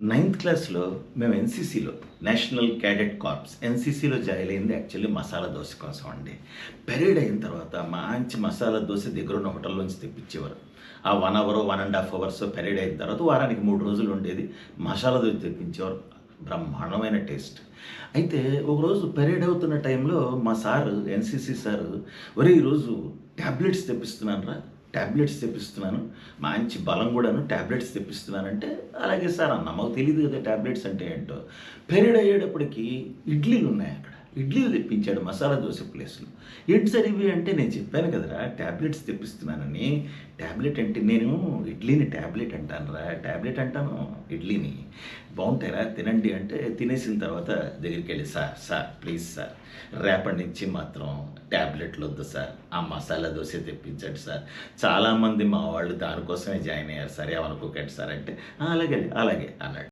Ninth క్లాస్‌లో మేము ఎన్‌సీసీలో national cadet corps ఎన్‌సీసీలో join అయింది యాక్చువల్లీ మసాలా దోస కోసం అండి. పెరేడ్ అయిన తర్వాత మంచి మసాలా దోస దగ్గరున్న హోటల్‌లోంచి తెప్పించేవారు. ఆ 1 అవరో, 1 ½ అవర్సో పెరేడ్ అయిన తర్వాత వారానికి 3 రోజులు ఉండేది. మసాలా దోస తెప్పించేవారు. బ్రహ్మాండమైన టేస్ట్. అయితే ఒకరోజు పెరేడ్ అవుతున్న టైంలో మా సారు ఎన్‌సీసీ సారు, "ఒరేయ్! ఈరోజు టాబ్లెట్స్ తెప్పిస్తున్నానురా, టాబ్లెట్స్ తెప్పిస్తున్నాను. మంచి బలం కూడాను టాబ్లెట్స్ తెప్పిస్తున్నానంటే, అలాగే సార్ అన్నా. మాకు తెలీదు కదా టాబ్లెట్స్ అంటే ఏంటో. పెరేడ్ అయ్యేటప్పటికి ఇడ్లీలున్నాయి అక్కడ. ఇడ్లీలు తెప్పించాడు మసాలా దోస ప్లేస్‌లో. ఏంటి సార్ ఇవి అంటే, నేను చెప్పాను కదరా టాబ్లెట్స్ తెప్పిస్తున్నానని. టాబ్లెట్ అంటే నేను ఇడ్లీని టాబ్లెట్ అంటానురా. టాబ్లెట్ అంటాను ఇడ్లీని. బావుంటాయిరా తినండి అంటే, తినేసిన తర్వాత దగ్గరికెళ్ళి సార్ ప్లీజ్ సార్ రేపటి నుంచి మాత్రం టాబ్లెట్లొద్దు సార్. ఆ మసాలా దోస తెప్పించండి సార్. చాలామంది మా వాళ్ళు దానికోసమే జాయిన్ అయ్యారు సార్. ఏమనుకోకండి సార్ అంటే, "ఆ! అలాగే అన్నాడు.